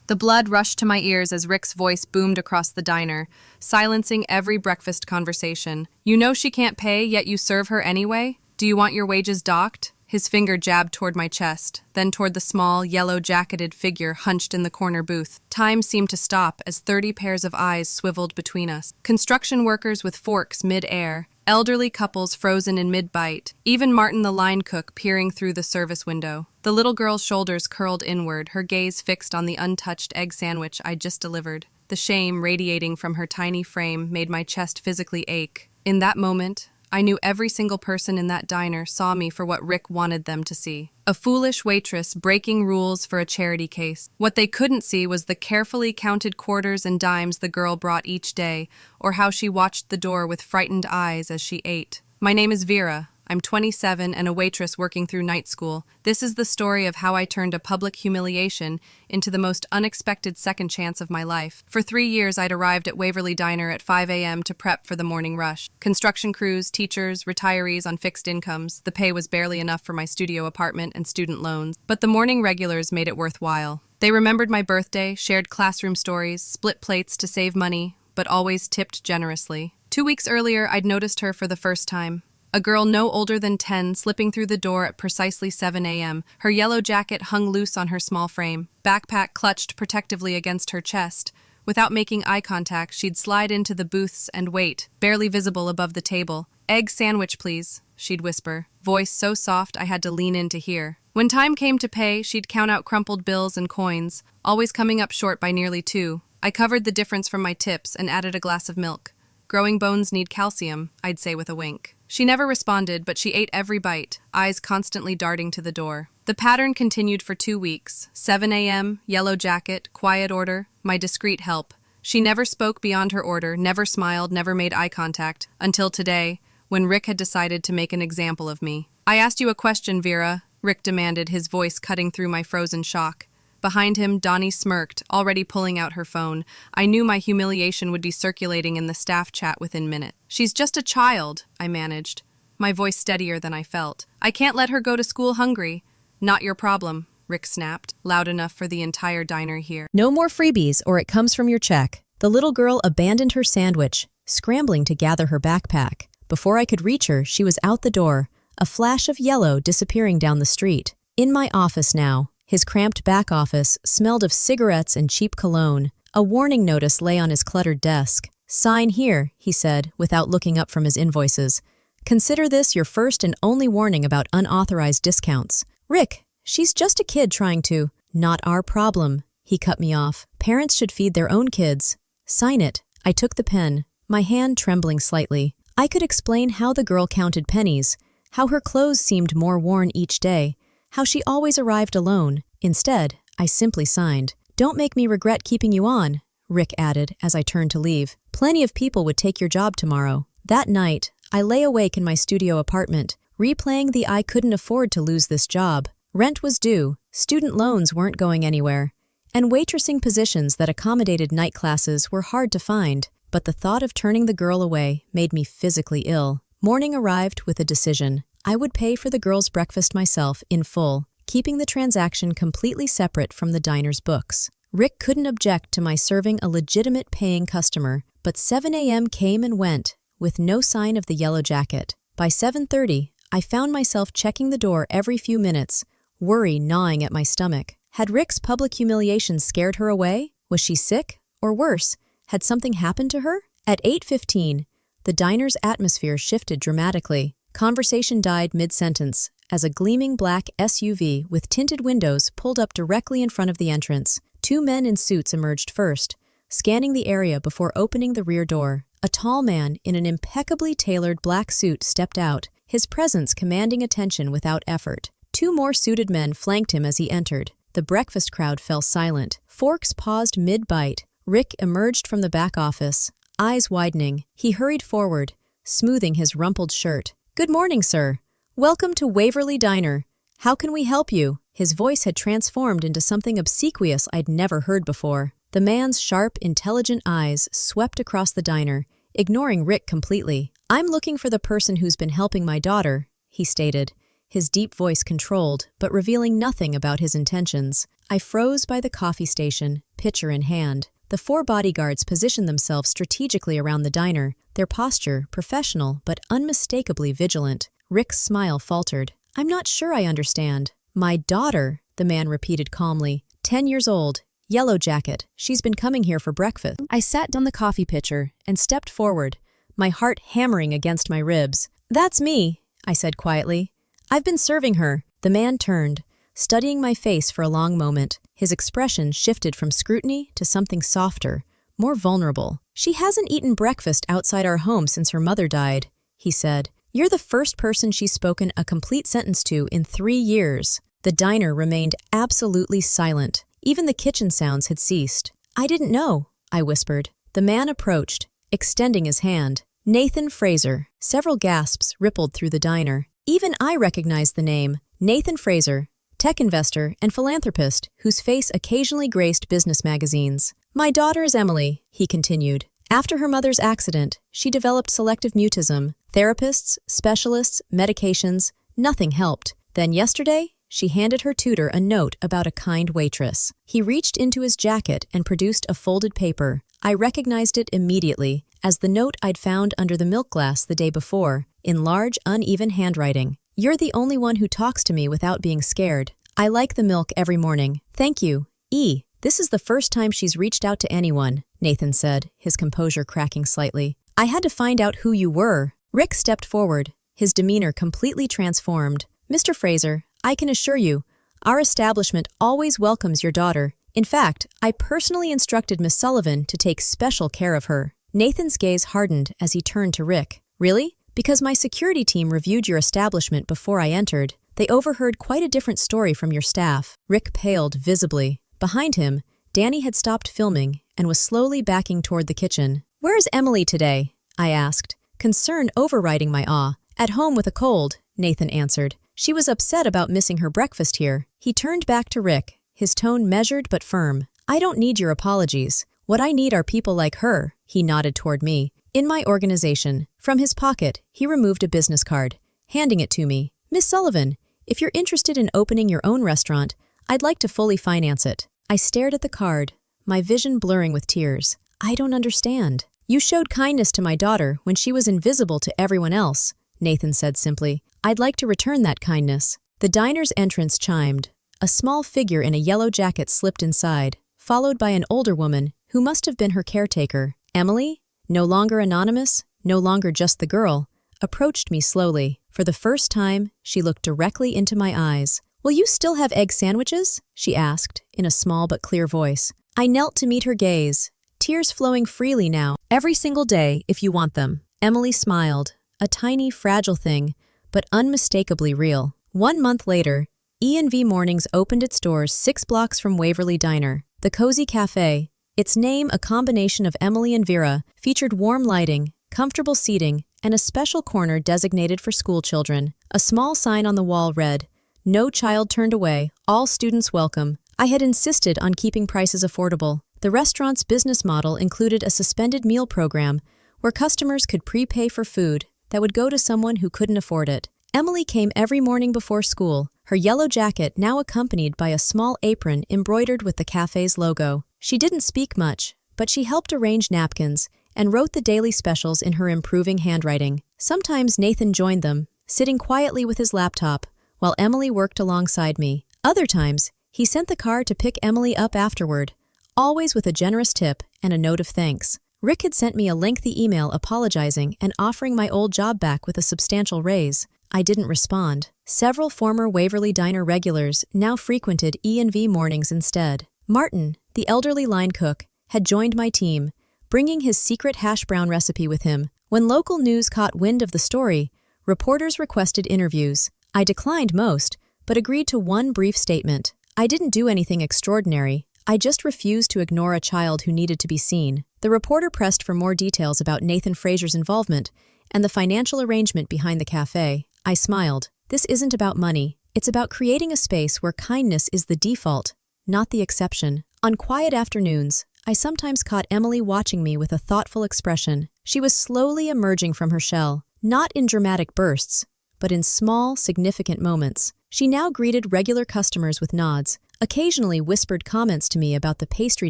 The blood rushed to my ears as Rick's voice boomed across the diner, silencing every breakfast conversation. You know she can't pay, yet you serve her anyway? Do you want your wages docked? His finger jabbed toward my chest, then toward the small, yellow-jacketed figure hunched in the corner booth. Time seemed to stop as 30 pairs of eyes swiveled between us. Construction workers with forks mid-air, elderly couples frozen in mid-bite, even Martin the line cook peering through the service window. The little girl's shoulders curled inward, her gaze fixed on the untouched egg sandwich I'd just delivered. The shame radiating from her tiny frame made my chest physically ache. In that moment, I knew every single person in that diner saw me for what Rick wanted them to see. A foolish waitress breaking rules for a charity case. What they couldn't see was the carefully counted quarters and dimes the girl brought each day, or how she watched the door with frightened eyes as she ate. My name is Vera. I'm 27 and a waitress working through night school. This is the story of how I turned a public humiliation into the most unexpected second chance of my life. For 3 years, I'd arrived at Waverly Diner at 5 a.m. to prep for the morning rush. Construction crews, teachers, retirees on fixed incomes. The pay was barely enough for my studio apartment and student loans, but the morning regulars made it worthwhile. They remembered my birthday, shared classroom stories, split plates to save money, but always tipped generously. 2 weeks earlier, I'd noticed her for the first time. A girl no older than 10 slipping through the door at precisely 7 a.m. Her yellow jacket hung loose on her small frame. Backpack clutched protectively against her chest. Without making eye contact, she'd slide into the booths and wait, barely visible above the table. "Egg sandwich, please," she'd whisper, voice so soft I had to lean in to hear. When time came to pay, she'd count out crumpled bills and coins, always coming up short by nearly 2. I covered the difference from my tips and added a glass of milk. "Growing bones need calcium," I'd say with a wink. She never responded, but she ate every bite, eyes constantly darting to the door. The pattern continued for 2 weeks. 7 a.m., yellow jacket, quiet order, my discreet help. She never spoke beyond her order, never smiled, never made eye contact, until today, when Rick had decided to make an example of me. "I asked you a question, Vera," Rick demanded, his voice cutting through my frozen shock. Behind him, Donnie smirked, already pulling out her phone. I knew my humiliation would be circulating in the staff chat within minutes. "She's just a child," I managed, my voice steadier than I felt. "I can't let her go to school hungry." "Not your problem," Rick snapped, loud enough for the entire diner here. No more freebies or it comes from your check. The little girl abandoned her sandwich, scrambling to gather her backpack. Before I could reach her, she was out the door, a flash of yellow disappearing down the street. In my office now. His cramped back office smelled of cigarettes and cheap cologne. A warning notice lay on his cluttered desk. "Sign here," he said, without looking up from his invoices. "Consider this your first and only warning about unauthorized discounts." "Rick, she's just a kid trying to—" "Not our problem," he cut me off. "Parents should feed their own kids." "Sign it." I took the pen, my hand trembling slightly. I could explain how the girl counted pennies, how her clothes seemed more worn each day, how she always arrived alone. Instead, I simply signed. "Don't make me regret keeping you on," Rick added as I turned to leave. "Plenty of people would take your job tomorrow." That night, I lay awake in my studio apartment, replaying the I couldn't afford to lose this job. Rent was due, student loans weren't going anywhere, and waitressing positions that accommodated night classes were hard to find. But the thought of turning the girl away made me physically ill. Morning arrived with a decision. I would pay for the girl's breakfast myself in full, keeping the transaction completely separate from the diner's books. Rick couldn't object to my serving a legitimate paying customer, but 7 a.m. came and went, with no sign of the yellow jacket. By 7:30, I found myself checking the door every few minutes, worry gnawing at my stomach. Had Rick's public humiliation scared her away? Was she sick? Or worse, had something happened to her? At 8:15, the diner's atmosphere shifted dramatically. Conversation died mid-sentence as a gleaming black SUV with tinted windows pulled up directly in front of the entrance. 2 men in suits emerged first, scanning the area before opening the rear door. A tall man in an impeccably tailored black suit stepped out, his presence commanding attention without effort. 2 more suited men flanked him as he entered. The breakfast crowd fell silent. Forks paused mid-bite. Rick emerged from the back office, eyes widening. He hurried forward, smoothing his rumpled shirt. "Good morning, sir. Welcome to Waverly Diner. How can we help you?" His voice had transformed into something obsequious I'd never heard before. The man's sharp, intelligent eyes swept across the diner, ignoring Rick completely. "I'm looking for the person who's been helping my daughter," he stated, his deep voice controlled, but revealing nothing about his intentions. I froze by the coffee station, pitcher in hand. The 4 bodyguards positioned themselves strategically around the diner, their posture professional but unmistakably vigilant. Rick's smile faltered. "I'm not sure I understand." "My daughter," the man repeated calmly. 10 years old, yellow jacket. She's been coming here for breakfast. I sat down the coffee pitcher and stepped forward, my heart hammering against my ribs. "That's me," I said quietly. "I've been serving her." The man turned, studying my face for a long moment. His expression shifted from scrutiny to something softer, more vulnerable. "She hasn't eaten breakfast outside our home since her mother died," he said. "You're the first person she's spoken a complete sentence to in 3 years." The diner remained absolutely silent. Even the kitchen sounds had ceased. "I didn't know," I whispered. The man approached, extending his hand. "Nathan Fraser." Several gasps rippled through the diner. Even I recognized the name. Nathan Fraser, tech investor and philanthropist whose face occasionally graced business magazines. "My daughter is Emily," he continued. "After her mother's accident, she developed selective mutism. Therapists, specialists, medications, nothing helped. Then yesterday, she handed her tutor a note about a kind waitress." He reached into his jacket and produced a folded paper. I recognized it immediately as the note I'd found under the milk glass the day before, in large, uneven handwriting. "You're the only one who talks to me without being scared. I like the milk every morning. Thank you, E." "This is the first time she's reached out to anyone," Nathan said, his composure cracking slightly. "I had to find out who you were." Rick stepped forward, his demeanor completely transformed. "Mr. Fraser, I can assure you, our establishment always welcomes your daughter. In fact, I personally instructed Miss Sullivan to take special care of her." Nathan's gaze hardened as he turned to Rick. "Really? Because my security team reviewed your establishment before I entered. They overheard quite a different story from your staff." Rick paled visibly. Behind him, Danny had stopped filming and was slowly backing toward the kitchen. "Where is Emily today?" I asked, concern overriding my awe. "At home with a cold," Nathan answered. "She was upset about missing her breakfast here." He turned back to Rick, his tone measured but firm. "I don't need your apologies. What I need are people like her," he nodded toward me. "In my organization." From his pocket, he removed a business card, handing it to me. "Miss Sullivan, if you're interested in opening your own restaurant, I'd like to fully finance it." I stared at the card, my vision blurring with tears. "I don't understand." "You showed kindness to my daughter when she was invisible to everyone else," Nathan said simply. "I'd like to return that kindness." The diner's entrance chimed. A small figure in a yellow jacket slipped inside, followed by an older woman who must have been her caretaker. Emily, no longer anonymous, no longer just the girl, approached me slowly. For the first time, she looked directly into my eyes. "Will you still have egg sandwiches?" she asked, in a small but clear voice. I knelt to meet her gaze, tears flowing freely now. "Every single day, if you want them." Emily smiled, a tiny, fragile thing, but unmistakably real. 1 month later, E&V Mornings opened its doors 6 blocks from Waverly Diner. The Cozy Cafe, its name a combination of Emily and Vera, featured warm lighting, comfortable seating, and a special corner designated for school children. A small sign on the wall read, "No child turned away, all students welcome." I had insisted on keeping prices affordable. The restaurant's business model included a suspended meal program where customers could prepay for food that would go to someone who couldn't afford it. Emily came every morning before school, her yellow jacket now accompanied by a small apron embroidered with the cafe's logo. She didn't speak much, but she helped arrange napkins and wrote the daily specials in her improving handwriting. Sometimes Nathan joined them, sitting quietly with his laptop, while Emily worked alongside me. Other times, he sent the car to pick Emily up afterward, always with a generous tip and a note of thanks. Rick had sent me a lengthy email apologizing and offering my old job back with a substantial raise. I didn't respond. Several former Waverly Diner regulars now frequented E&V Mornings instead. Martin, the elderly line cook, had joined my team, bringing his secret hash brown recipe with him. When local news caught wind of the story, reporters requested interviews. I declined most, but agreed to one brief statement. I didn't do anything extraordinary. I just refused to ignore a child who needed to be seen. The reporter pressed for more details about Nathan Fraser's involvement and the financial arrangement behind the cafe. I smiled. This isn't about money. It's about creating a space where kindness is the default, not the exception. On quiet afternoons, I sometimes caught Emily watching me with a thoughtful expression. She was slowly emerging from her shell, not in dramatic bursts, but in small, significant moments. She now greeted regular customers with nods, occasionally whispered comments to me about the pastry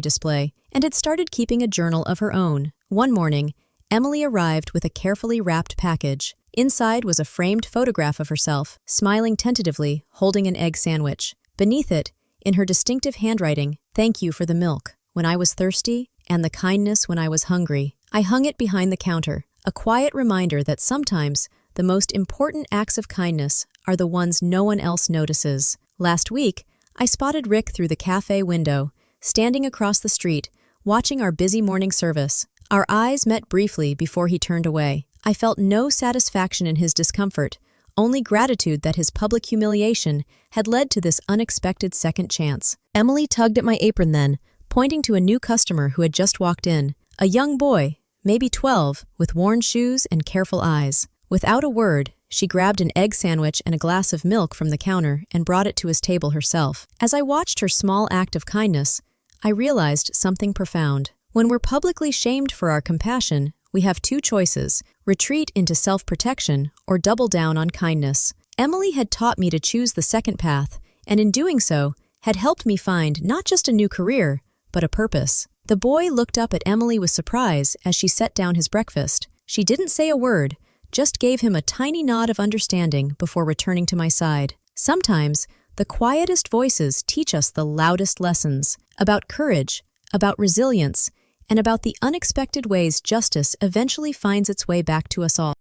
display, and had started keeping a journal of her own. One morning, Emily arrived with a carefully wrapped package. Inside was a framed photograph of herself, smiling tentatively, holding an egg sandwich. Beneath it, in her distinctive handwriting, "Thank you for the milk when I was thirsty, and the kindness when I was hungry." I hung it behind the counter, a quiet reminder that sometimes the most important acts of kindness are the ones no one else notices. Last week, I spotted Rick through the cafe window, standing across the street, watching our busy morning service. Our eyes met briefly before he turned away. I felt no satisfaction in his discomfort, only gratitude that his public humiliation had led to this unexpected second chance. Emily tugged at my apron then, pointing to a new customer who had just walked in. A young boy, maybe 12, with worn shoes and careful eyes. Without a word, she grabbed an egg sandwich and a glass of milk from the counter and brought it to his table herself. As I watched her small act of kindness, I realized something profound. When we're publicly shamed for our compassion, we have two choices: retreat into self-protection or double down on kindness. Emily had taught me to choose the second path, and in doing so, had helped me find not just a new career, but a purpose. The boy looked up at Emily with surprise as she set down his breakfast. She didn't say a word, just gave him a tiny nod of understanding before returning to my side. Sometimes, the quietest voices teach us the loudest lessons about courage, about resilience, and about the unexpected ways justice eventually finds its way back to us all.